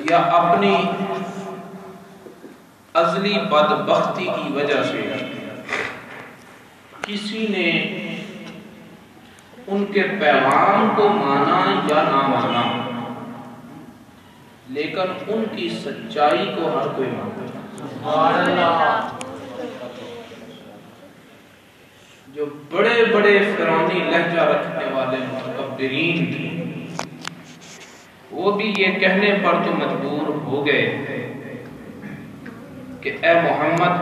یا اپنی ازلی بدبختی کی وجہ سے کسی نے ان کے پیغام کو مانا یا نہ مانا، لیکن ان کی سچائی کو ہر کوئی مانتا۔ جو بڑے بڑے فرعونی لہجہ رکھنے والے متکبرین تھے، وہ بھی یہ کہنے پر تو مجبور ہو گئے کہ اے محمد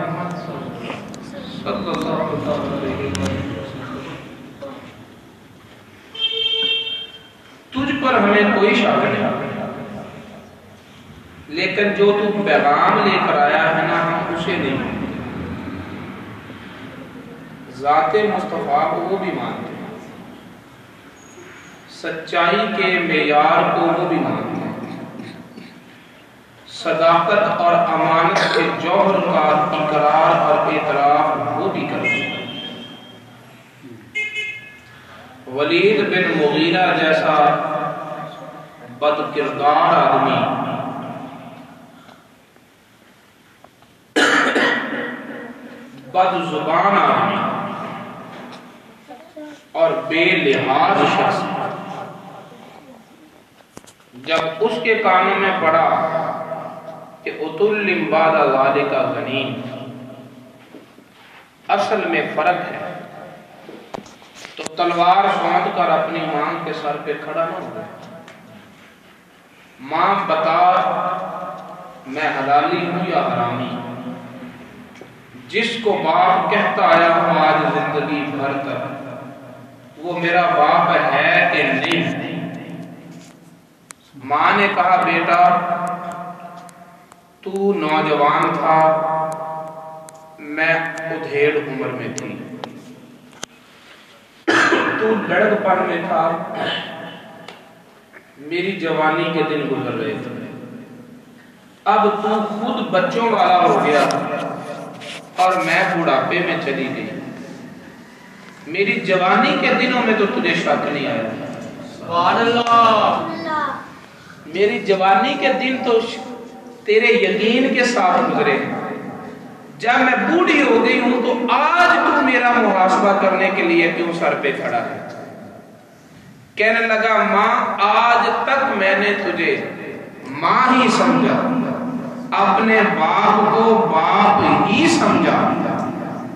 صلی اللہ علیہ وسلم، تجھ پر ہمیں کوئی شک نہیں، لیکن جو تو پیغام لے کر آیا ہے نا، ہم اسے نہیں مانتے۔ ذات مصطفیٰ کو وہ بھی مانتے ہیں، سچائی کے معیار کو وہ بھی مانتے ہیں، صداقت اور امانت کے جوہر کا اقرار اور اعتراف وہ بھی کرتے ہیں۔ ولید بن مغیرہ جیسا بد کردار آدمی بد زبان آدمی اور بے لحاظ شخص جب اس کے کانوں میں پڑا کہ اتل بعد ذالک غنیم، اصل میں فرق ہے، تو تلوار سونت کر اپنی ماں کے سر پہ کھڑا نہ ہو گیا۔ ماں بتا میں حلالی ہوں یا حرامی؟ جس کو باپ کہتا آیا ہوں آج زندگی بھر تک، وہ میرا باپ ہے کہ نہیں؟ ماں نے کہا بیٹا تو نوجوان تھا، میں ادھیڑ عمر میں تھی، تو لڑک پن میں تھا، میری جوانی کے دن گزر رہے تھے، اب تو خود بچوں والا ہو گیا اور میں بڑھاپے میں چلی گئی، میری جوانی کے دنوں میں تو تجھے شک نہیں آیا، سبحان اللہ، میری جوانی کے دن تو تیرے یقین کے ساتھ گزرے، جب میں بوڑھی ہو گئی ہوں تو آج تو میرا محاسبہ کرنے کے لیے کیوں سر پہ کھڑا ہے؟ کہنے لگا ماں آج تک میں نے تجھے ماں ہی سمجھا، اپنے باپ کو باپ ہی سمجھا،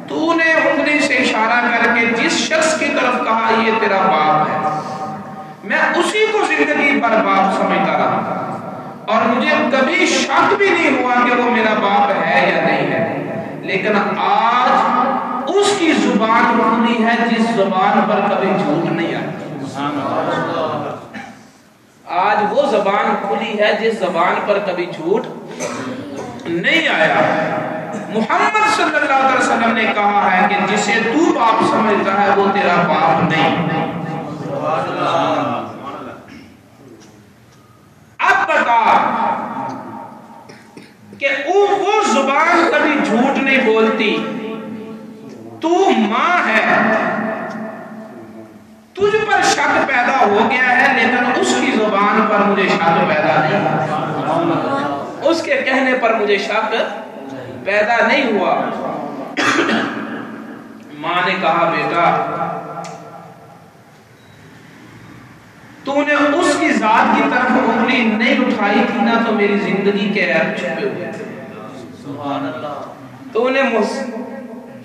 تو نے انگلی سے اشارہ کر کے جس شخص کی طرف کہا یہ تیرا باپ ہے، میں اسی کو زندگی پر باپ سمجھتا رہا، اور مجھے کبھی شک بھی نہیں ہوا کہ وہ میرا باپ ہے یا نہیں ہے، لیکن آج اس کی زبان کھلی ہے جس زبان پر کبھی جھوٹ نہیں آیا، آج وہ زبان کھلی ہے جس زبان پر کبھی جھوٹ نہیں آیا۔ محمد صلی اللہ علیہ وسلم نے کہا ہے کہ جسے تو باپ سمجھتا ہے وہ تیرا باپ نہیں۔ اب بتا کہ وہ زبان کبھی جھوٹ نہیں بولتی، تو ماں ہے، تجھ پر شک پیدا ہو گیا ہے، لیکن اس کی زبان پر مجھے شک پیدا نہیں، اس کے کہنے پر مجھے شک پیدا نہیں ہوا۔ ماں نے کہا بیٹا تو نے اس کی ذات کی طرف انگلی نہیں اٹھائی تھی نا تو میری زندگی کے عیب چھپے ہوئے تھے، سبحان اللہ، تو نے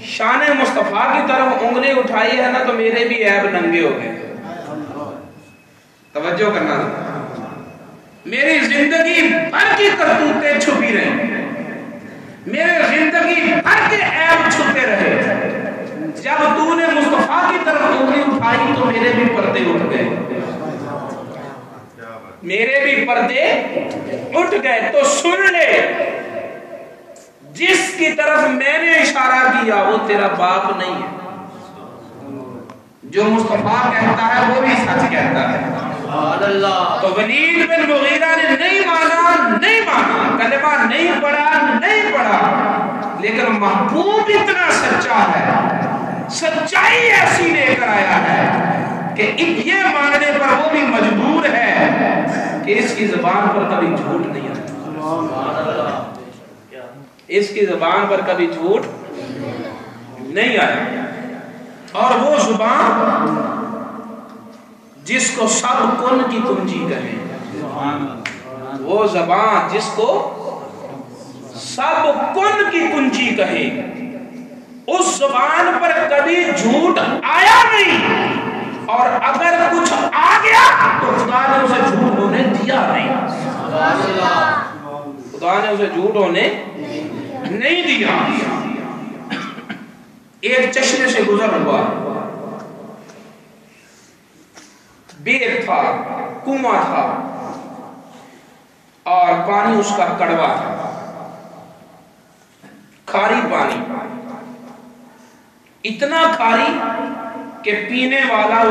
شان مصطفیٰ کی طرف انگلی اٹھائی ہے نا تو میرے بھی عیب ننگے ہو گئے۔ توجہ کرنا، میری زندگی بھر کی کرتوتیں چھپی رہی، میرے زندگی بھر کے عیب چھپتے رہے، جب تو نے مصطفیٰ کی طرف انگلی اٹھائی تو میرے بھی پردے اٹھ گئے، میرے بھی پردے اٹھ گئے۔ تو سن لے، جس کی طرف میں نے اشارہ کیا وہ تیرا باپ نہیں ہے، جو مصطفیٰ کہتا ہے وہ بھی سچ کہتا ہے۔ تو ولید بن مغیرہ نے نہیں مانا، کلمہ نہیں پڑھا، لیکن محبوب اتنا سچا ہے، سچائی ایسی لے کر آیا ہے کہ یہ ماننے پر وہ بھی مجبور ہے کہ اس کی زبان پر کبھی جھوٹ نہیں آتا۔ اس کی زبان پر کبھی جھوٹ نہیں آیا. اور وہ زبان جس کو سب کن کی کنجی کہے، وہ زبان جس کو سب کن کی کنجی کہے، اس زبان پر کبھی جھوٹ آیا نہیں، اور اگر کچھ آ گیا تو خدا نے اسے جھوٹ ہونے دیا نہیں. خدا نے اسے جھوٹ ہونے نہیں دیا. ایک چشمے سے گزر ہوا، بیر تھا، کنواں تھا، اور پانی اس کا کڑوا تھا، کھاری پانی، اتنا کھاری کہ پینے والا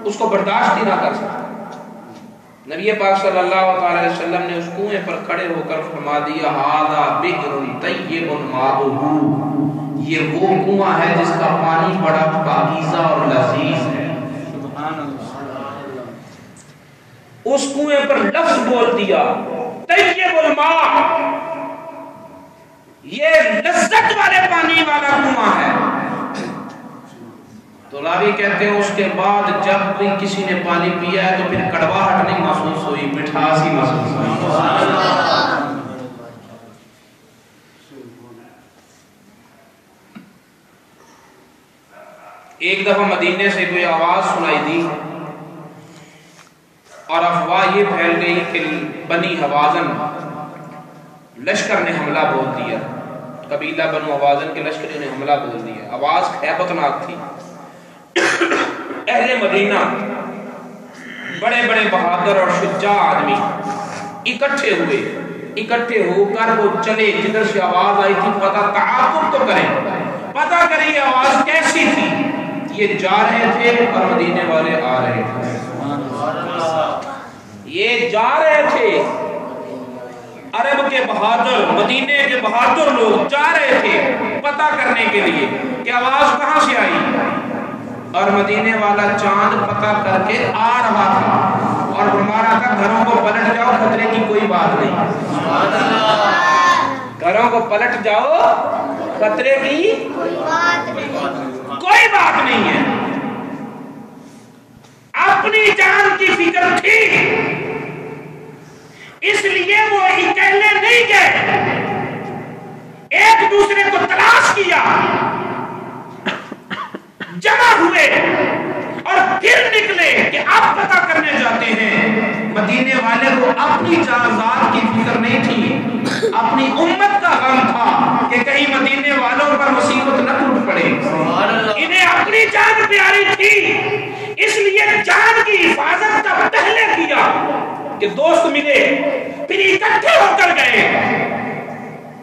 اس کو برداشت ہی نہ کر سکتا. نبی پاک صلی اللہ علیہ وسلم نے اس کنویں پر کھڑے ہو کر فرما دیا ھذا بئر طیب ماؤہ، یہ وہ کنواں ہے جس کا پانی بڑا پاکیزہ اور لذیذ ہے. اس کنویں پر لفظ بول دیا طیب الماء، یہ لذت والے پانی والا کنواں ہے. تو راوی کہتے ہیں اس کے بعد جب بھی کسی نے پانی پیا ہے تو پھر کڑواہٹ نہیں محسوس ہوئی، مٹھاس ہی محسوس ہوئی. ایک دفعہ مدینے سے کوئی آواز سنائی دی اور افواہ یہ پھیل گئی کہ بنی حوازن لشکر نے حملہ بول دیا، قبیلہ بنو حوازن کے لشکر نے حملہ بول دیا. آواز خیبتناک تھی. اہل مدینہ بڑے بڑے بہادر اور شجاع آدمی اکٹھے ہو کر وہ چلے جدھر سے آواز آئی تھی. پتہ تعاقب تو کریں، پتہ کریں یہ آواز کیسی تھی. یہ جا رہے تھے اور مدینے والے آ رہے تھے. یہ جا رہے تھے، عرب کے بہادر، مدینے کے بہادر لوگ جا رہے تھے پتہ کرنے کے لیے کہ آواز کہاں سے آئی. اور مدینے والا چاند پتہ کر کے آ رہا تھا اور ہمارا تھا گھروں کو پلٹ جاؤ، خطرے کی کوئی بات نہیں. گھروں کو پلٹ جاؤ، خطرے کی کوئی بات نہیں ہے. اپنی جان کی فکر تھی، اس لیے وہ اکیلے نہیں گئے، ایک دوسرے کو تلاش کیا، جمع ہوئے اور پھر نکلے کہ اب پتہ کرنے جاتے ہیں. مدینے والے کو اپنی جائیداد کی فکر نہیں تھی، اپنی امت کا غم تھا کہ کہیں مدینے والوں پر مصیبت نہ ٹوٹ پڑے. انہیں اپنی جان پیاری تھی، اس لیے جان کی حفاظت کا پہلے کیا کہ دوست ملے پھر اکٹھے ہو کر گئے.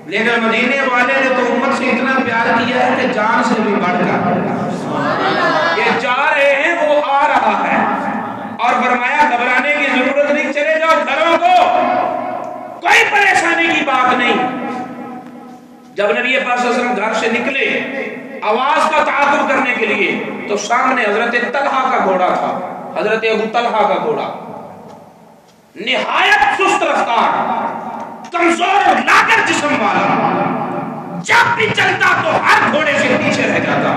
لیکن مدینے والے نے تو امت سے اتنا پیار کیا ہے کہ جان سے بھی بڑھ کر یہ جا رہے ہیں، وہ آ رہا ہے. اور فرمایا گھبرانے کی ضرورت نہیں، چلے جاؤ گھروں کو، کوئی پریشانی کی بات نہیں. جب نبی پاک صلی اللہ علیہ وسلم گھر سے نکلے آواز کا تعاقب کرنے کے لیے تو سامنے حضرت طلحہ کا گھوڑا تھا، حضرت ابو طلحہ کا گھوڑا، نہایت سست رفتار، کمزور اور لاغر جسم والا، جب بھی چلتا تو ہر گھوڑے سے پیچھے رہ جاتا.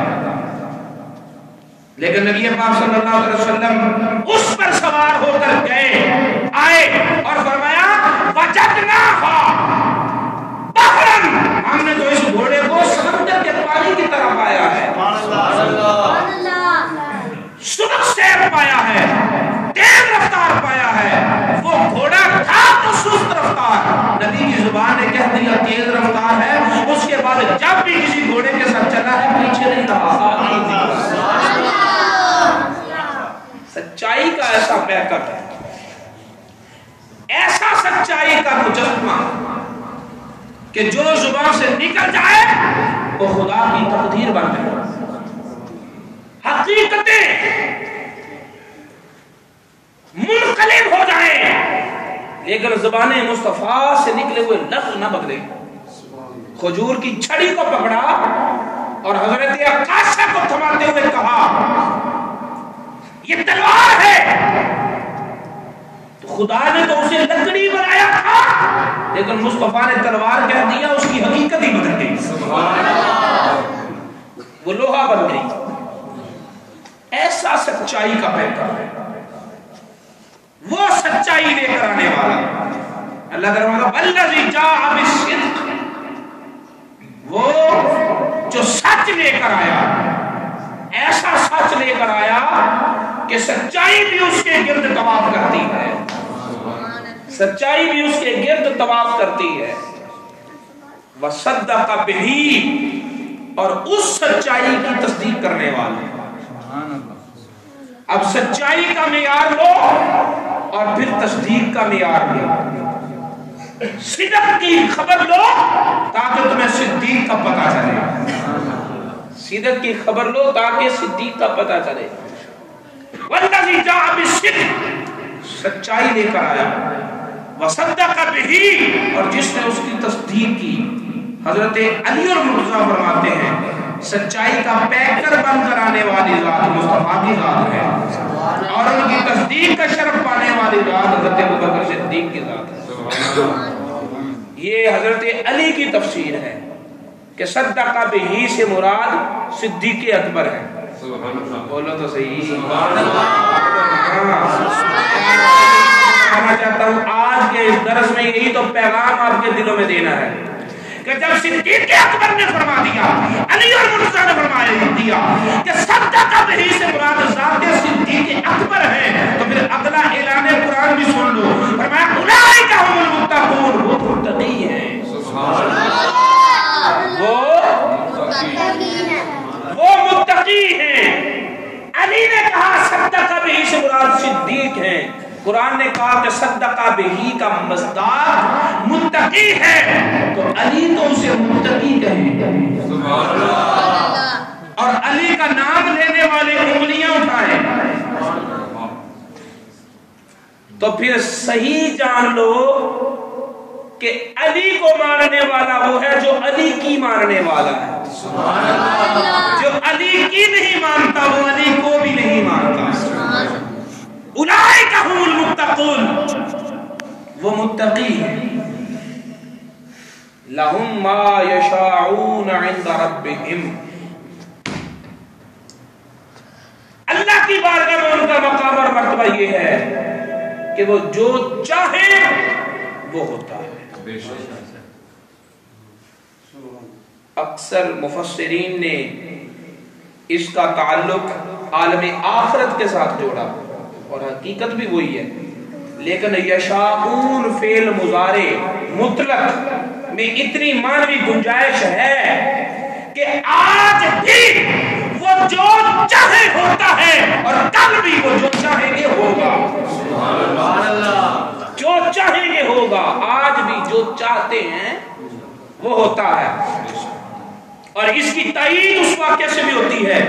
لیکن نبی پاک صلی اللہ علیہ وسلم اس پر سوار ہو کر گئے، آئے اور فرمایا وجدناھا بحرن، ہم نے تو اس گھوڑے کو سمندر کے پانی کی طرح پایا ہے، سبق سیر پایا ہے، تیز رفتار پایا ہے. وہ گھوڑا تھا تو سست رفتار، نبی کی زبان نے کہہ دیا تیز رفتار ہے. اس کے بعد جب بھی کسی گھوڑے کے ساتھ چلا ہے پیچھے نہیں رہا. سچائی کا ایسا بیک اپ ہے، ایسا سچائی کا مجسمہ کہ جو زبان سے نکل جائے وہ خدا کی تقدیر بن جائے. حقیقتیں منقلب ہو جائیں لیکن زبان مصطفیٰ سے نکلے ہوئے لفظ نہ بدلے. کھجور کی چھڑی کو پکڑا اور حضرت عکاشہ کو تھماتے ہوئے کہا یہ تلوار ہے. تو خدا نے تو اسے لکڑی بنایا تھا لیکن مصطفیٰ نے تلوار کہہ دیا، اس کی حقیقت ہی بدل گئی، وہ لوہا بن گئی۔ ایسا سچائی کا پیغام ہے، وہ سچائی لے کر آنے والا اللہ تعالیٰ والذی جاء بالصدق، وہ جو سچ لے کر آیا، ایسا سچ لے کر آیا کہ سچائی بھی اس کے گرد طواف کرتی ہے، سچائی بھی اس کے گرد طواف کرتی ہے۔ وصدق بہ، اور اس سچائی کی تصدیق کرنے والے۔ اب سچائی کا معیار لو اور پھر تصدیق کا معیار لو۔ صدق کی خبر لو تاکہ تمہیں صدیق کا پتہ چلے، صدق کی خبر لو تاکہ صدیق کا پتہ چلے۔ والذی جاء بالصدق، سچائی لے کر آیا، وصدق بہ، اور جس نے اس کی تصدیق کی۔ حضرت علی اور مرتضیٰ فرماتے ہیں سچائی کا پیکر بن کر آنے والی ذات مصطفیٰ کی ذات ہے، اور ان کی تصدیق کا شرف پانے والی ذات حضرت ابوبکر صدیق کی ذات ہے۔ یہ حضرت علی کی تفسیر ہے کہ صدق بہ سے مراد صدیق اکبر ہے۔ بولو تو صحیح۔ کہنا چاہتا ہوں آج کے اس درس میں یہی تو پیغام آپ کے دلوں میں دینا ہے کہ جب صدیق اکبر نے فرما دیا، علی اور مرتضیٰ نے فرما دیا کہ صدق بہ سے مراد ذات صدیق اکبر ہے، تو پھر اگلا اعلان قرآن بھی سن لو، فرمایا اولئک هم المتقون، وہ متقی ہیں، وہ متقی ہیں۔ علی نے کہا صدق بہ سے مراد صدیق ہیں، قرآن نے کہا کہ صدق بہ کا مصداق متقی ہے، تو علی تو اسے متقی کہیں، اور علی کا نام لینے والے انگلیاں اٹھائیں، تو پھر صحیح جان لو کہ علی کو ماننے والا وہ ہے جو علی کی ماننے والا ہے، جو علی کی نہیں مانتا وہ علی کو بھی نہیں مانتا۔ اولئک هم المتقون، وہ متقی ہیں۔ لہم ما یشاءون عند ربہم، اللہ کی بارگاہ میں ان کا مقام اور مرتبہ یہ ہے کہ وہ جو چاہے وہ ہوتا ہے۔ اکثر مفسرین نے اس کا تعلق عالم آخرت کے ساتھ جوڑا، اور حقیقت بھی وہی ہے، لیکن یشاؤون فعل مضارع مطلق میں اتنی معنوی گنجائش ہے کہ آج بھی وہ جو چاہے ہوتا ہے، اور کل بھی وہ جو چاہیں گے ہوگا، جو چاہیں گے ہوگا، آج بھی جو چاہتے ہیں وہ ہوتا ہے۔ اور اس کی تائید اس واقعے سے بھی ہوتی ہے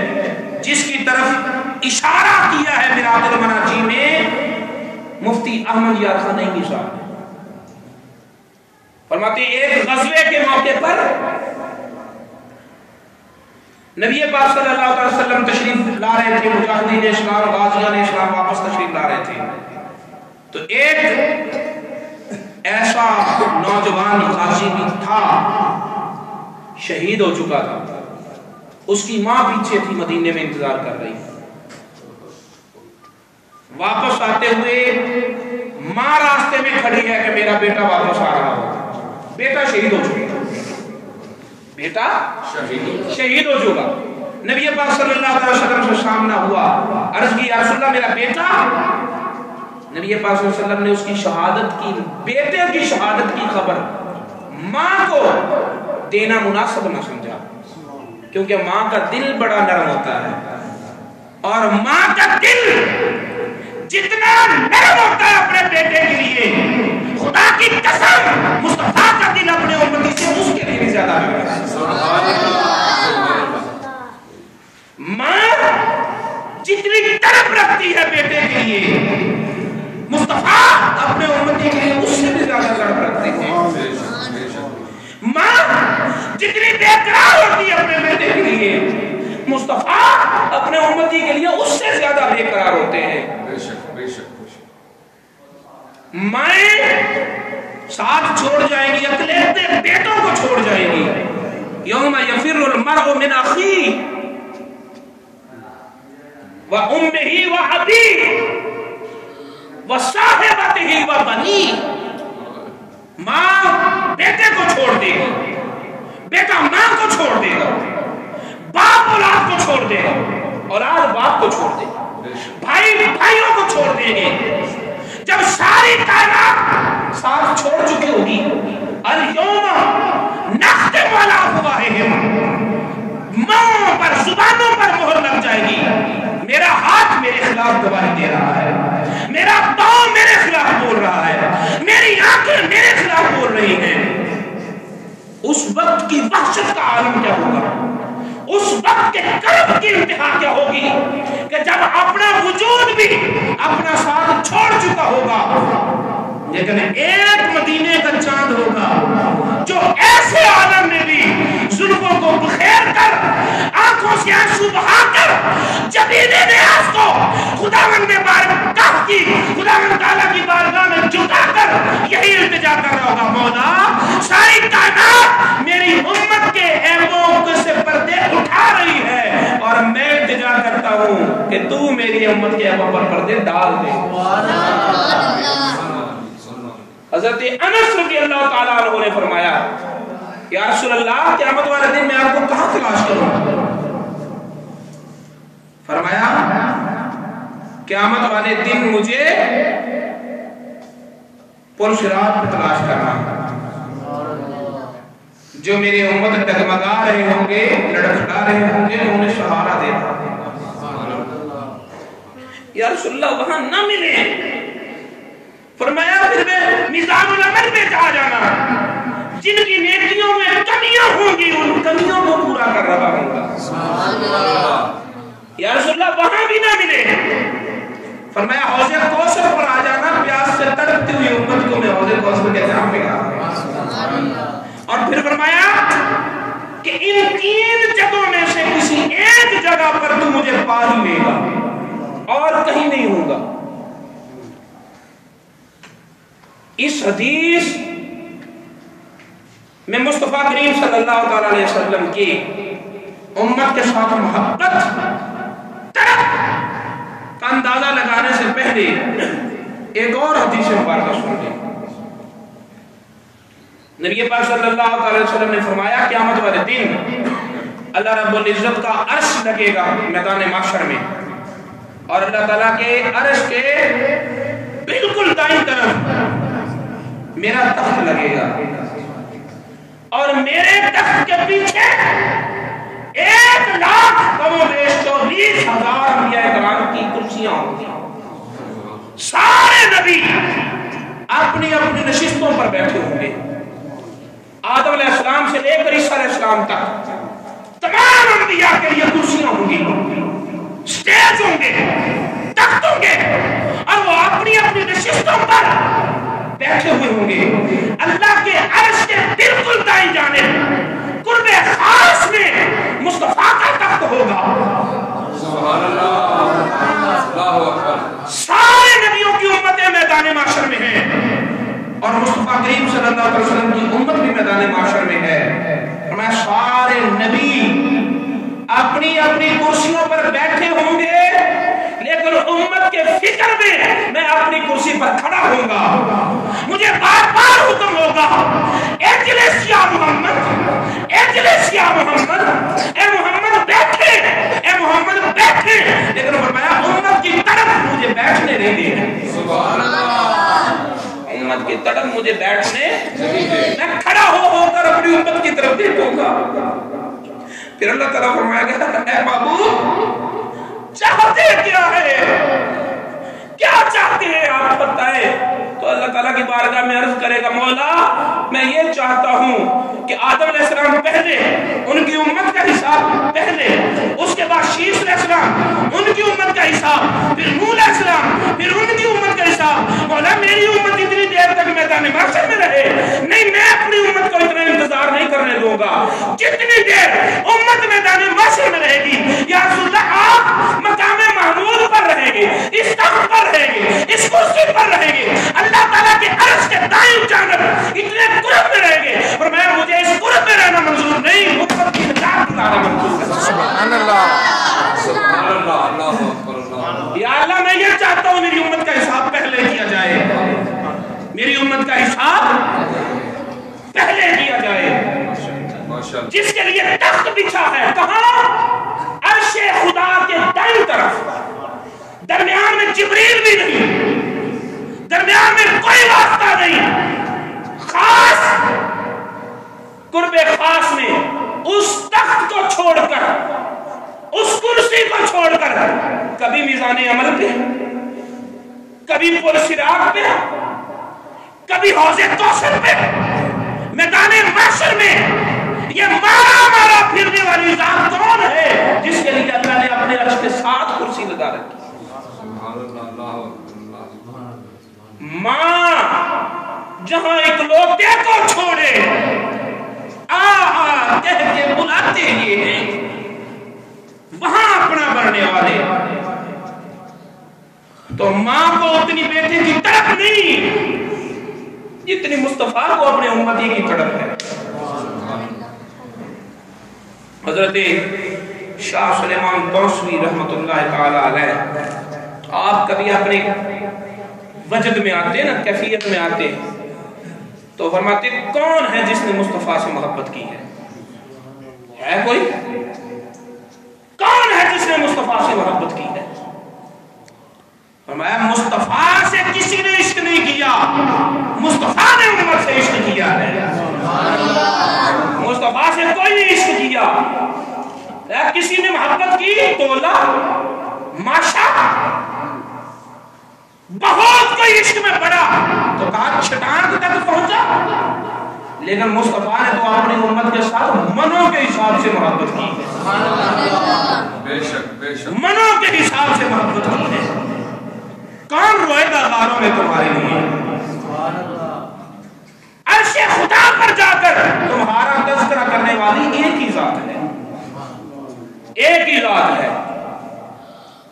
جس کی طرف اشارہ کیا ہے میرات المناجی میں مفتی احمد یار خان نعیمی صاحب نے۔ فرماتے ہیں ایک غزوے کے موقع پر نبی پاک صلی اللہ علیہ وسلم تشریف لا رہے تھے، مجاہدین اسلام، غازیان اسلام واپس تشریف لا رہے تھے، تو ایک ایسا نوجوان غازی بھی تھا، شہید ہو چکا تھا، اس کی ماں پیچھے تھی، مدینے میں انتظار کر رہی تھی۔ واپس آتے ہوئے ماں راستے میں کھڑی ہے کہ میرا بیٹا واپس آ رہا ہو، بیٹا شہید ہو چکا، بیٹا شہید ہو چکا۔ نبی پاک صلی اللہ علیہ وسلم سے سامنا ہوا، عرض کی یا رسول اللہ میرا بیٹا، نبی پاک صلی اللہ علیہ وسلم نے اس کی شہادت کی، بیٹے کی شہادت کی خبر ماں کو دینا مناسب نہ سمجھا، کیونکہ ماں کا دل بڑا نرم ہوتا ہے، اور ماں کا دل جتنا نرم ہوتا ہے اپنے بیٹے کے لیے، خدا کی قسم مصطفیٰ کا دل اپنے امتی سے اس کے لیے بھی زیادہ نرم ہے۔ ماں جتنی طرف رکھتی ہے بیٹے کے لیے، مصطفیٰ اپنے امتی کے لیے اس سے بھی زیادہ طرف رکھتے ہیں۔ ماں جتنی بے قرار ہوتی ہے اپنے بیٹے کے لیے، مصطفیٰ اپنے امتی کے لیے اس سے زیادہ بے قرار ہوتے ہیں۔ مائیں ساتھ چھوڑ جائیں گی، اکلیتے بیٹوں کو چھوڑ جائیں گی. یوم یفر المرء من اخیہ وامہ وابیہ وصاحبتہ وبنیہ. ماں بیٹے کو چھوڑ دے گی، بیٹا ماں کو چھوڑ دے گا، باپ اولاد کو چھوڑ دے گا، اولاد باپ کو چھوڑ دے گا، بھائی بھائیوں کو چھوڑ دیں گے. جب ساری کائنات ساتھ چھوڑ چکی ہوگی، الیوم نختم علی افواہہم، منہوں پر زبانوں پر مہر لگ جائے گی. میرا ہاتھ میرے خلاف گواہی دے رہا ہے، میرا پاؤں میرے خلاف بول رہا ہے، میری آنکھیں میرے خلاف بول رہی ہیں. اس وقت کی وحشت کا عالم کیا ہوگا، اس وقت کے کرب کی انتہا کیا ہوگی کہ جب اپنا وجود بھی اپنا ساتھ چھوڑ چکا ہوگا، لیکن ایک مدینے کا چاند ہوگا جو ایسے عالم میں بھی زلفوں کو بخیر کر، آنکھوں سے آنسو بہا کر، جبین نیاز کو خداوند بارگاہ کی، خداوند تعالیٰ کی بارگاہ میں جھکا کر یہی التجا کر رہا ہوگا، مولا ساری کائنات میری امت کے عیبوں سے پردے اٹھا رہی ہے، اور میں التجا کرتا ہوں کہ تو میری امت کے عیبوں پر پردے ڈال دے. حضرت انس رضی اللہ تعالیٰ عنہ نے فرمایا، یا رسول اللہ قیامت والے دن میں آپ کو کہاں تلاش کروں؟ فرمایا قیامت والے دن مجھے پل صراط پہ تلاش کرنا. جو میری امت ڈگمگا رہے ہوں گے، لڑکھڑا رہے ہوں گے، انہیں سہارا دیتا. یا رسول اللہ وہاں نہ ملے. فرمایا پھر میں میزان العمل پہ جا جانا، جن کی نیکیوں میں کمیاں ہوں گی ان کمیوں کو پورا کر رہا ہوں گا. یا رسول اللہ وہاں بھی نہ ملے. فرمایا حوض کوثر پر آ جانا، پیاس سے تڑپتی ہوئی امت کو میں حوض کوثر کے جام پہ گا. اور پھر فرمایا کہ ان 3 جگہوں میں سے کسی ایک جگہ پر تو مجھے پا ہی لے گا اور کہیں نہیں ہوگا. اس حدیث میں مصطفیٰ کریم صلی اللہ علیہ وسلم کی امت کے ساتھ محبت کا اندازہ لگانے سے پہلے ایک اور حدیث مبارکہ سن لیں. نبی پاک صلی اللہ علیہ وسلم نے فرمایا قیامت والے دن اللہ رب العزت کا عرش لگے گا میدان محشر میں، اور اللہ تعالیٰ کے عرش کے بالکل دائیں طرف میرا تخت لگے گا، اور میرے تخت کے پیچھے 1,24,000 انبیاء کرام کی کرسیاں ہوں گی. سارے نبی اپنی اپنی نشستوں پر بیٹھے ہوں گے. آدم علیہ السلام سے لے کر عیسیٰ علیہ السلام تک تمام انبیاء کے لیے کرسیاں ہوں گی، سٹیج ہوں گے، تخت ہوں گے، اور وہ اپنی اپنی نشستوں پر بیٹھے ہوئے ہوں گے. اللہ کے عرش کے بالکل دائیں جانب قرب خاص میں مصطفیٰ کا تخت ہوگا. سبحان اللہ. سارے نبیوں کی امتیں میدان محشر میں ہیں، اور مصطفیٰ کریم صلی اللہ علیہ وسلم کی امت بھی میدان محشر میں ہے. ہمیں سارے نبی اپنی اپنی کرسیوں پر بیٹھے ہوں گے، لیکن امت کے فکر میں اپنی کرسی پر کھڑا ہوں گا. مجھے بار بار حکم ہوگا، اجلس یا محمد، اجلس یا محمد، اے محمد بیٹھے، اے محمد بیٹھے. لیکن فرمایا امت کی طرف مجھے بیٹھنے نہیں دے. سبحان اللہ. امت کی طرف مجھے بیٹھنے نہیں دے. میں کھڑا ہو کر اپنی امت کی طرف دیکھوں گا. پھر اللہ تعالیٰ فرمایا گیا، اے محبوب چاہتے کیا ہے، کیا چاہتے ہیں آپ بتائیں. تو اللہ تعالیٰ کی بارگاہ میں عرض کرے گا، مولا میں یہ چاہتا ہوں کہ آدم علیہ السلام پہلے، ان کی امت کا حساب پہلے، اس کے بعد شیش علیہ السلام ان کی امت کا حساب، پھر نوح علیہ السلام پھر ان کی امت کا حساب. مولا میری امت اتنی دیر تک میدان محشر میں رہے نہیں، میں اپنی امت کو اتنا انتظار نہیں کرنے دوں گا. جتنی دیر امت میدان محشر میں رہے گی، یا رسول اللہ آپ مقام محمود پر رہیں گے، اس تخت پر رہیں گے، اس کرسی پر رہیں گے. اللہ تعالیٰ کے عرش کے دائیں جانب جس کے لیے تخت بچھا ہے، کہاں؟ عرش خدا کے دائیں طرف، درمیان میں جبریل بھی نہیں، درمیان میں کوئی واسطہ نہیں، خاص قرب خاص میں اس تخت کو چھوڑ کر، اس کرسی کو چھوڑ کر کبھی میزان عمل پہ، کبھی پل صراط پہ، کبھی حوض کوثر پہ، میدان محشر میں یہ مارا پھرنے والی ذات کون ہے جس کے لیے اللہ نے اپنے عرش کے ساتھ کرسی لگا رکھی؟ ماں جہاں اکلوتے کو چھوڑے آ کہہ کے بلاتے یہ ہیں، وہاں اپنا بڑھنے والے، تو ماں کو اتنی بیٹے کی طرف نہیں جتنی مصطفیٰ کو اپنے امتی کی طرف ہے۔ حضرت شاہ سلیمان توسوی رحمت اللہ تعالی علیہ، آپ کبھی اپنے وجد میں آتے نا، کیفیت میں آتے تو فرماتے کون ہے جس نے مصطفیٰ سے محبت کی ہے کوئی؟ کون ہے جس نے مصطفیٰ سے محبت کی ہے؟ فرمایا مصطفیٰ سے کسی نے عشق نہیں کیا، مصطفیٰ نے امت سے عشق کیا ہے۔ مصطفیٰ سے کوئی نہیں عشق کیا، کسی نے محبت کی تولا ماشا، بہت کوئی عشق میں پڑا تو کہا چھٹان تک پہنچا، لیکن مصطفیٰ نے تو اپنی امت کے ساتھ منوں کے حساب سے محبت کی ہے، منوں کے حساب سے محبت کی ہے۔ کون روئے گا غاروں میں تمہارے لیے؟ عرش خدا پر جا کر تمہارا تذکرہ کرنے والی ایک ہی ذات ہے، ایک ہی ذات ہے۔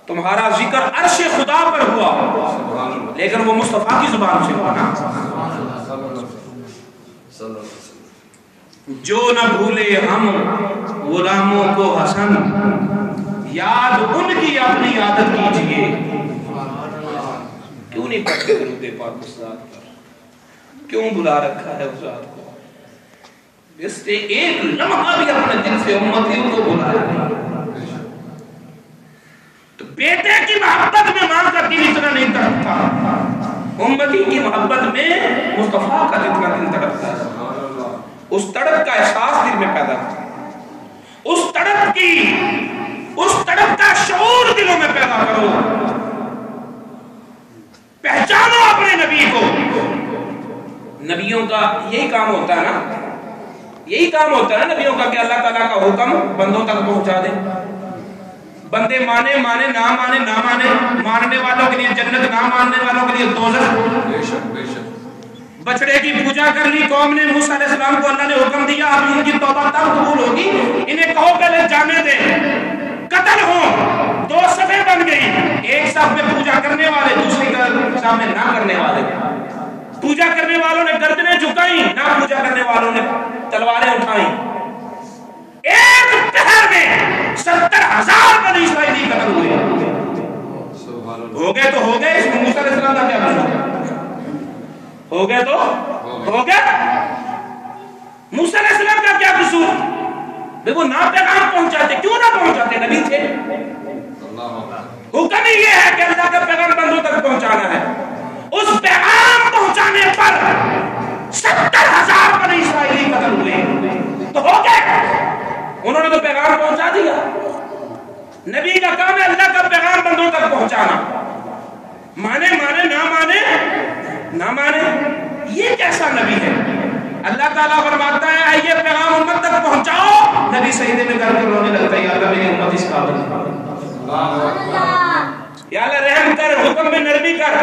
تمہارا ذکر عرش خدا پر ہوا لیکن وہ مصطفیٰ کی زبان سے ہوا نا۔ جو نہ بھولے ہم غلاموں کو حسن، یاد ان کی اپنی عادت کیجئے۔ کیوں نہیں پڑھتے درود پاک اس ذات پر؟ کیوں بلا رکھا ہے اس ذات کو؟ اس نے ایک لمحہ بھی اپنے دل سے امتیوں کو بلایا نہیں۔ تو بیٹے کی محبت میں ماں کا دل اتنا نہیں تڑپتا، امتی کی محبت میں مصطفیٰ کا اتنا دل تڑپتا ہے۔ اس تڑپ کا احساس دل میں پیدا کرو، اس تڑپ کا شعور دلوں میں پیدا کرو، پہچانو اپنے نبی کو۔ نبیوں کا یہی کام ہوتا ہے نا، یہی کام ہوتا ہے نبیوں کا کہ اللہ تعالیٰ کا حکم بندوں تک پہنچا دے، بندے مانے مانے نہ مانے نہ مانے، ماننے والوں کے لیے جنت، نہ ماننے والوں کے لیے دوزخ۔ بچڑے کی پوجا کر لی قوم نے، موسیٰ علیہ السلام کو اللہ نے حکم دیا اب ان کی توبہ تب قبول ہوگی، انہیں کہو پہلے جانے دے، قتل ہو۔ دو صفیں بن گئی، ایک صف میں پوجا کرنے والے، دوسری صف میں نہ کرنے والے۔ پوجا کرنے والوں نے گردنیں جھکائیں، نہ پوجا کرنے والوں نے تلواریں اٹھائیں۔ ایک پہر میں 70,000 بنی اسرائیلی قتل ہوئے۔ ہو گئے تو ہو گئے، اس میں موسیٰ علیہ السلام کا کیا قصور؟ ہو گئے تو ہو گئے، موسیٰ علیہ السلام کا کیا قصور؟ دیکھو نہ پیغام پہنچاتے، کیوں نہ پہنچاتے؟ نبی تھے۔ حکم ہی یہ ہے کہ اللہ کا پیغام بندوں تک پہنچانا ہے۔ اس پیغام پہنچانے پر 70,000 بنی اسرائیلی قتل ہوئے تو ہو گئے، انہوں نے تو پیغام پہنچا دیا۔ نبی کا کام ہے اللہ کا پیغام بندوں تک پہنچانا، مانے مانے نہ مانے نہ مانے۔ یہ کیسا نبی ہے؟ اللہ تعالیٰ فرماتا ہے یہ پیغام امت تک پہنچاؤ، نبی سجدے میں کر کے رونے لگتا ہے یا اللہ میری امت اس قابل ہے، یا اللہ رحم کر، حکم میں نرمی کر۔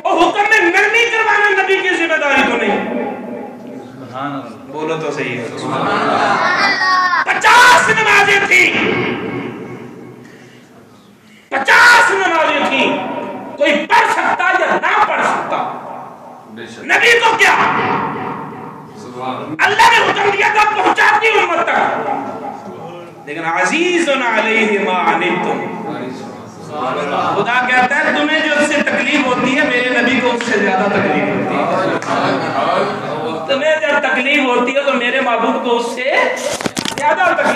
اور حکم میں نرمی کروانا نبی کی ذمہ داری تو نہیں؟ بولو تو صحیح ہے۔ 50 نمازیں تھیں، 50 نمازیں تھیں، کوئی پڑھ سکتا یا نہ پڑھ سکتا، نبی کو کیا؟ اللہ نے حکم دیا تھا پہنچاتی امت تک، لیکن عزیز علیہ ما عنتم، خدا کہتا ہے تمہیں جو اس سے تکلیف ہوتی ہے میرے نبی کو اس سے زیادہ تکلیف ہوتی ہے۔ تمہیں جب تکلیف ہوتی ہے تو میرے معبود کو اس سے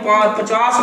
50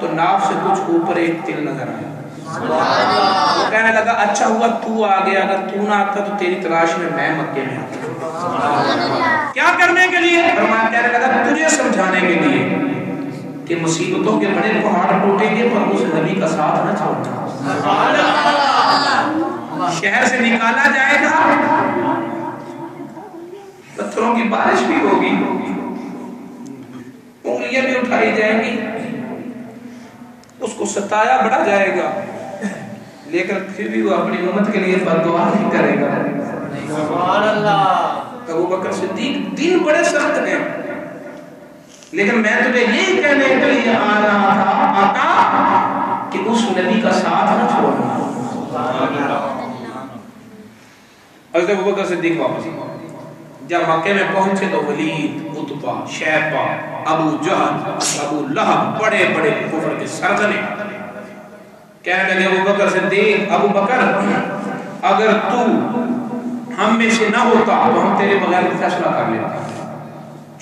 تو ناف سے کچھ اوپر ایک تل نظر آیا. وہ کہنے لگا اچھا ہوا تو آ گیا, اگر تو نہ آتا تو تیری تلاش میں مکے میں آتا. کیا کرنے کے لیے؟ فرمایا کہنے لگا تجھے سمجھانے کے لیے کہ مصیبتوں کے بڑے پہاڑ ٹوٹیں گے پر اس نبی کا ساتھ نہ چھوڑنا. شہر سے نکالا جائے گا, پتھروں کی بارش بھی ہوگی, انگلیاں بھی اٹھائی جائیں گی, اس کو ستایا بڑھا جائے گا, لیکن پھر بھی وہ اپنی امت کے لیے بددعا نہیں کرے گا. سبحان اللہ. ابو بکر صدیق دین بڑے سخت ہیں, لیکن میں تجھے یہی کہنے کے لیے آ رہا تھا آقا کہ اس نبی کا ساتھ نہ چھوڑنا. حضرت ابو بکر صدیق واپس جب مکے میں پہنچے تو ولید, عتبہ, شیبہ, ابو جہل, ابو لہب, بڑے بڑے کفر کے سرغنے کہنے لگے ابو بکر صدیق, ابو بکر اگر تو ہم میں سے نہ ہوتا تو ہم تیرے بغیر فیصلہ کر لیتے,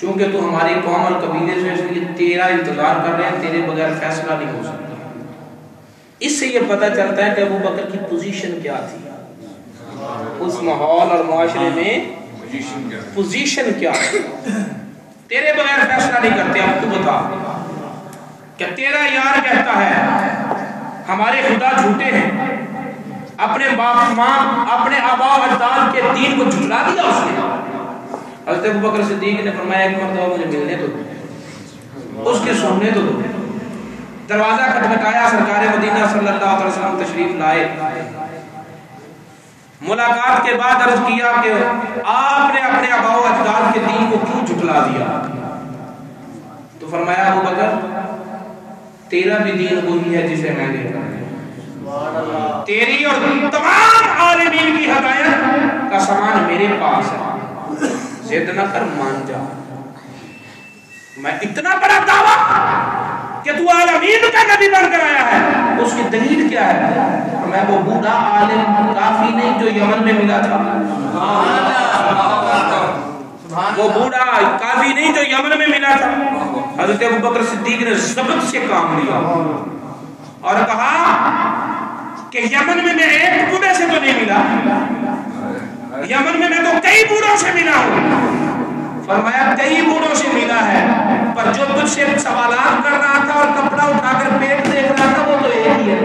چونکہ تو ہماری قوم اور قبیلے سے, اس لیے تیرا انتظار کر رہے ہیں, تیرے بغیر فیصلہ نہیں ہو سکتا. اس سے یہ پتہ چلتا ہے کہ ابو بکر کی پوزیشن کیا تھی اس ماحول اور معاشرے میں, پوزیشن کیا ہے. تیرے بغیر فیصلہ نہیں کرتے. اب تو بتا کہ تیرا یار کہتا ہے ہمارے خدا جھوٹے ہیں, اپنے باپ ماں, اپنے آبا و اجداد کے دین کو جھٹلا دیا اس نے. حضرت ابو بکر صدیق نے فرمایا ایک مرتبہ مجھے ملنے دو, اس کے سننے تو دو. دروازہ کھٹکھٹایا, سرکار مدینہ صلی اللہ علیہ وسلم تشریف لائے. ملاقات کے بعد عرض کیا کہ آپ نے اپنے آبا و اجداد کے دین کو کیوں جھٹلا دیا؟ تو فرمایا ابو بکر تیرا بھی دین وہی ہے جسے میں نے, تیری اور تمام عالمین کی ہدایت کا سامان میرے پاس ہے, ضد نہ کر, مان جا. میں اتنا بڑا دعویٰ کہ تو عالمین کا نبی بن کر آیا ہے, اس کی دلیل کیا ہے؟ میں وہ بوڑھا عالم کافی نہیں جو یمن میں ملا تھا, وہ بوڑھا کافی نہیں جو یمن میں ملا تھا. حضرت ابو بکر صدیق نے ضبط سے کام لیا اور کہا کہ یمن میں ایک بوڑھے سے تو نہیں ملا, یمن میں تو کئی بوڑھوں سے ملا ہوں. فرمایا کئی بوڑھوں سے ملا ہے, پر جو تجھ سے سوالات کر رہا تھا اور کپڑا اٹھا کر پیٹ دیکھ رہا تھا وہ تو ایک ہی ہے,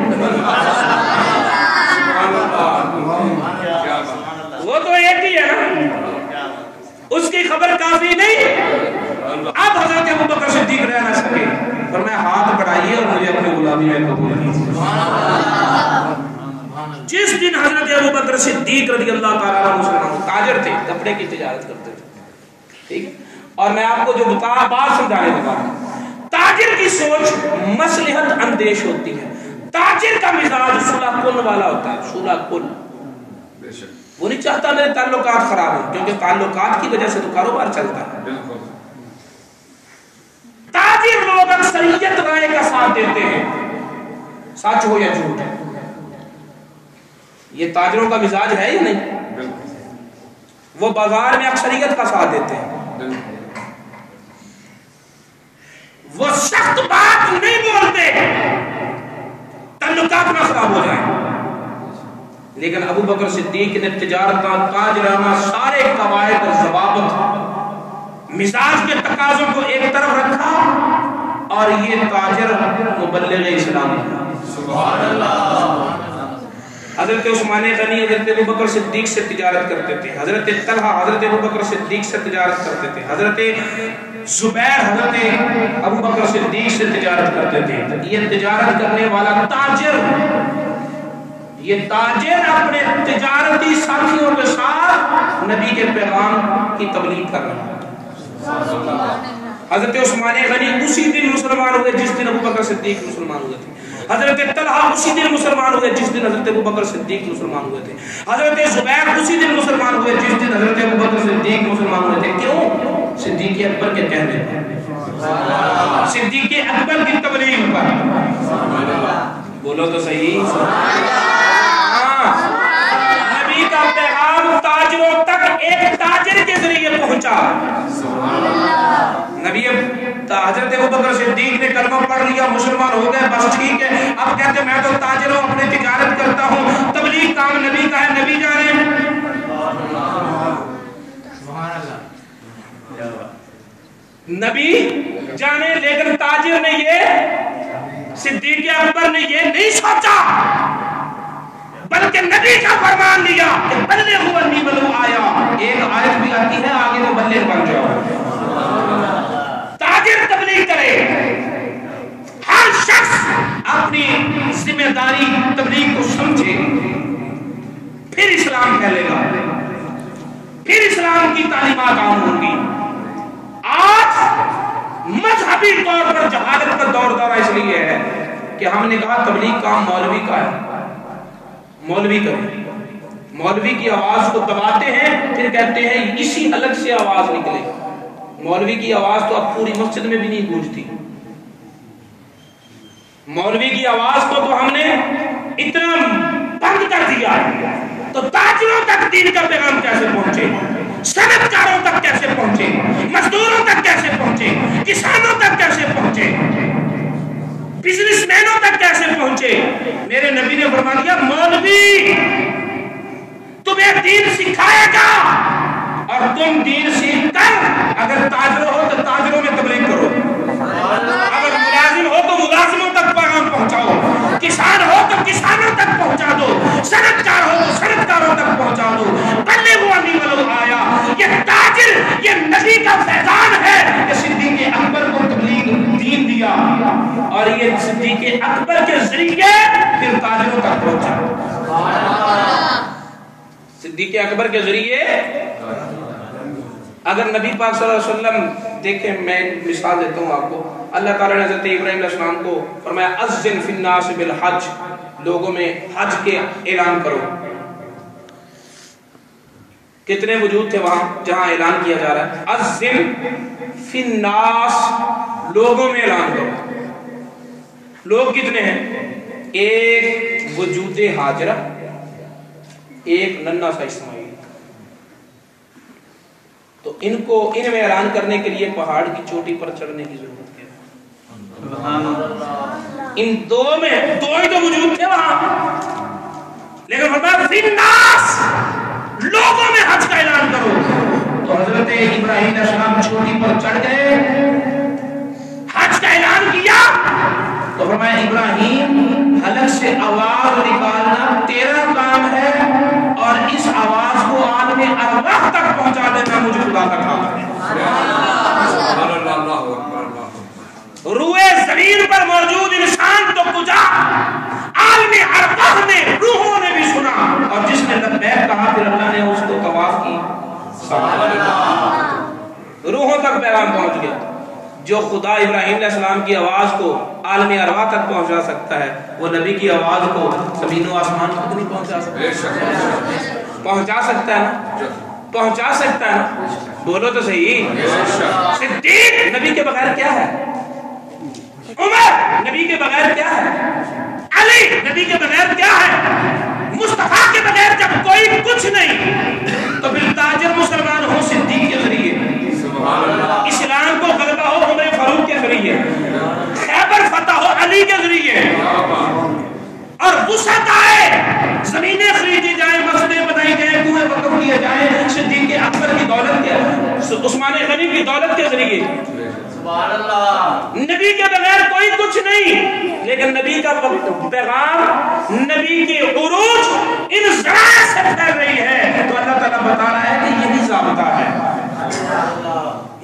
وہ تو ایک ہی ہے نا, اس کی خبر کافی نہیں. اب حضرت ابو بکر صدیق رہ نہ سکے, فرمایا ہاتھ بڑھائیے اور مجھے اپنی غلامی میں قبول کیجیے. جس دن حضرت ابو بکر صدیق رضی اللہ تعالیٰ عنہ مسلمان تاجر تھے, کپڑے کی تجارت کرتے تھے, ٹھیک ہے, اور میں آپ کو جو بات سمجھانے لگا ہوں, تاجر کی سوچ مصلحت اندیش ہوتی ہے. تاجر کا مزاج صلح کن والا ہوتا ہے, صلح کن. وہ نہیں چاہتا میرے تعلقات خراب ہوں, کیونکہ تعلقات کی وجہ سے تو کاروبار چلتا ہے. تاجر لوگ اکثریت رائے کا ساتھ دیتے ہیں, سچ ہو یا جھوٹ. یہ تاجروں کا مزاج ہے یا نہیں؟ وہ بازار میں اکثریت کا ساتھ دیتے ہیں, وہ سخت بات نہیں بولتے تعلقات نہ خراب ہو جائیں. لیکن ابو بکر صدیق نے تجارتاں, تاجرانہ سارے قواعد اور ضوابط, مزاج کے تقاضوں کو ایک طرف رکھا, اور یہ تاجر مبلغ اسلام ہے. سبحان اللہ. حضرت عثمان غنی حضرت ابو بکر صدیق سے تجارت کرتے تھے, حضرت طلحہ حضرت ابو بکر صدیق سے تجارت کرتے تھے, حضرت زبیر حضرت ابو بکر صدیق سے تجارت کرتے تھے. یہ تجارت کرنے والا تاجر, یہ تاجر اپنے تجارتی ساتھیوں کے ساتھ نبی کے پیغام کی تبلیغ کر رہا ہے. حضرت عثمان غنی اسی دن مسلمان ہوئے جس دن ابو بکر صدیق مسلمان ہوئے تھے. حضرت طلحہ اسی دن مسلمان ہوئے جس دن حضرت ابو بکر صدیق مسلمان ہوئے تھے. حضرت زبیر اسی دن مسلمان ہوئے جس دن حضرت ابو بکر صدیق مسلمان ہوئے تھے. کیوں؟ صدیق اکبر کے کہنے پر, صدیق اکبر کی تبلیغ پر. بولو تو صحیح. نبی کا پیغام تاجروں تک ایک تاجر کے ذریعے پہنچا. نبی حضرت ابوبکر صدیق نے کلمہ پڑھ لیا، مسلمان ہو گئے، بس ٹھیک ہے، اب کہتے میں تو تاجر ہوں، اپنی تجارت کرتا ہوں، تبلیغ کام نبی کا ہے، نبی جانے نبی جانے، لیکن تاجر نے یہ، صدیق اکبر نے یہ نہیں سوچا، بلکہ نبی کا فرمان لیا کہ بلغوا انی ولو آیا، ایک آیت بھی آتی ہے آگے تو بلغ بن جاؤ۔ تاجر تبلیغ کرے، ہر شخص اپنی ذمہ داری تبلیغ کو سمجھے، پھر اسلام پھیلے گا، پھر اسلام کی تعلیمات عام ہوں گی۔ آج مذہبی طور پر جہالت کا دورہ اس لیے ہے کہ ہم نے کہا تبلیغ کام مولوی کا ہے، مولوی کریں، مولوی کی آواز کو دباتے ہیں، پھر کہتے ہیں اسی حلق سے آواز نکلے۔ مولوی کی آواز تو اب پوری مسجد میں بھی نہیں گونجتی، مولوی کی آواز کو تو ہم نے اتنا بند کر دیا ہے، تو تاجروں تک دین کا پیغام کیسے پہنچے، صنعت کاروں تک کیسے پہنچے، مزدوروں تک کیسے پہنچے، کسانوں تک کیسے پہنچے، بزنس مینوں تک کیسے پہنچے؟ میرے نبی نے فرما دیا مولوی تمہیں دین سکھائے گا، اور تم دین سیکھ کر اگر تاجر ہو تو تاجروں میں تبلیغ کرو، اگر ملازم ہو تو ملازموں تک پیغام پہنچاؤ، کسان ہو تو کسانوں تک پہنچا دو، صنعت کار ہو تو صنعت کاروں تک پہنچا دو۔ بلغوا انی ولو آیا، یہ تاجر، یہ نبی کا فیضان ہے کہ صدیق اکبر کو تبلیغ دین دیا، اور یہ صدیق اکبر کے ذریعے پھر تاجروں تک پہنچا۔ صدیق اکبر کے ذریعے اگر نبی پاک صلی اللہ علیہ وسلم دیکھیں، میں مثال دیتا ہوں آپ کو، اللہ تعالیٰ نے حضرت ابراہیم علیہ السلام کو فرمایا اذن فی الناس بالحج، لوگوں میں حج کے اعلان کرو۔ کتنے وجود تھے وہاں جہاں اعلان کیا جا رہا ہے؟ اذن فی الناس، لوگوں میں اعلان کرو۔ لوگ کتنے ہیں؟ ایک وجود حاجرہ، ایک ننھا سا اسماعیل، تو ان میں اعلان کرنے کے لیے پہاڑ کی چوٹی پر چڑھنے کی ضرورت ہے۔ ان دو میں دو ہی تو وجود تھے وہاں، لیکن فرمایا فی الناس، لوگوں میں حج کا اعلان کرو۔ تو حضرت ابراہیم علیہ السلام چوٹی پر چڑھ گئے، حج کا اعلان کیا، تو فرمایا ابراہیم حلق سے آواز نکالنا تیرا کام ہے، اور اس آواز کو عالم ارواح تک پہنچا دینا مجھے خدا کا کام ہے۔ روئے زمین پر موجود انسان تو کجا، عالم ارواح نے، روحوں نے بھی سنا، اور جس نے لبیک کہا پھر اللہ نے اس کو طواف کی، روحوں تک پیغام پہنچ گیا۔ جو خدا ابراہیم علیہ السلام کی آواز کو عالم ارواح تک پہنچا سکتا ہے، وہ نبی کی آواز کو زمین و آسمان تک نہیں پہنچا سکتا؟ پہنچا سکتا ہے نا، پہنچا سکتا ہے نا، بولو تو صحیح۔ صدیق نبی کے بغیر کیا ہے، عمر نبی کے بغیر کیا ہے، علی نبی کے بغیر کیا ہے، مصطفیٰ کے بغیر جب کوئی کچھ نہیں، تو پھر تاجر مسلمان ہو صدیق کے ذریعے، اسلام کو غلبہ ہو عمر فاروق کے ذریعے، خیبر فتح ہو علی کے ذریعے، اور وسعت آئے، زمینیں خریدی جائیں، مسجدیں بنائی جائیں، کنویں وقف کیے جائیں صدیق اکبر کی دولت کے، عثمان غنی کی دولت کے ذریعے۔ نبی کے بغیر کوئی کچھ نہیں، لیکن نبی کا پیغام، نبی کی عروج ان ذرائع سے پھیل رہی ہے، تو اللہ تعالیٰ بتا رہا ہے کہ یہی ضابطہ ہے،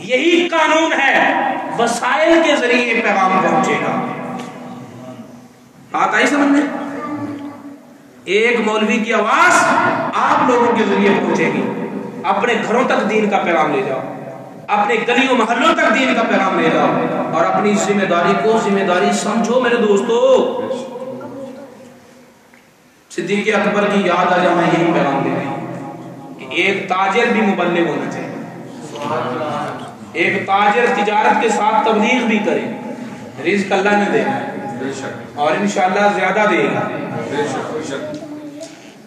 یہی قانون ہے، وسائل کے ذریعے پیغام پہنچے گا۔ بات آئی سمجھ میں؟ ایک مولوی کی آواز آپ لوگوں کے ذریعے پہنچے گی، اپنے گھروں تک دین کا پیغام لے جاؤ، اپنے گلیوں محلوں تک دین کا پیغام لے جاؤ، اور اپنی ذمہ داری کو ذمہ داری سمجھو میرے دوستو۔ صدیق اکبر کی یاد آ جائے یہی پیغام دے رہی ہوں کہ ایک تاجر بھی مبلغ ہونا چاہیے، ایک تاجر تجارت کے ساتھ تبلیغ بھی کرے، رزق اللہ نے دے گا اور انشاءاللہ زیادہ دے گا۔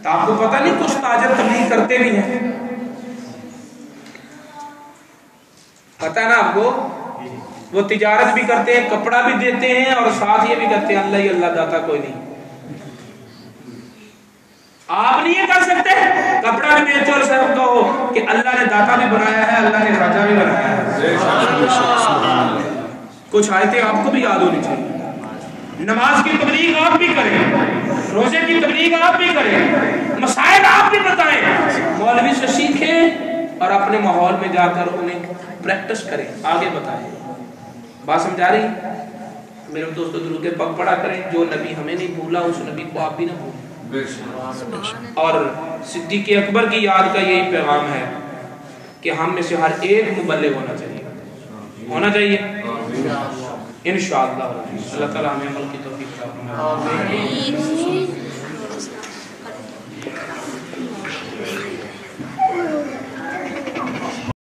تو آپ کو پتہ نہیں کچھ تاجر تبلیغ کرتے بھی ہیں، پتہ ہے نا آپ کو، وہ تجارت بھی کرتے ہیں، کپڑا بھی دیتے ہیں، اور ساتھ یہ بھی کرتے ہیں اللہ ہی اللہ داتا کوئی نہیں۔ آپ نہیں یہ کر سکتے کپڑا بھی بیچو اور صرف کہو کہ اللہ نے داتا بھی بنایا ہے، اللہ نے راجا بھی بنایا ہے۔ کچھ آیتیں آپ کو بھی یاد ہونی چاہیے۔ نماز کی تبلیغ آپ بھی کریں، روزے کی تبلیغ آپ بھی کریں، مسائل آپ بھی بتائیں، مولوی سے سیکھیں اور اپنے ماحول میں جا کر انہیں پریکٹس کریں، آگے بتائیں۔ بات سمجھا رہی؟ میرے دوستو درود پاک پڑھا کریں، جو نبی ہمیں نہیں بھولا اس نبی کو آپ بھی نہ بھولیں۔ اور صدیق اکبر کی یاد کا یہی پیغام ہے کہ ہم میں سے ہر ایک مبلغ ہونا چاہیے انشاءاللہ۔ اللہ تعالی ہمیں عمل کی توفیق عطا فرمائے۔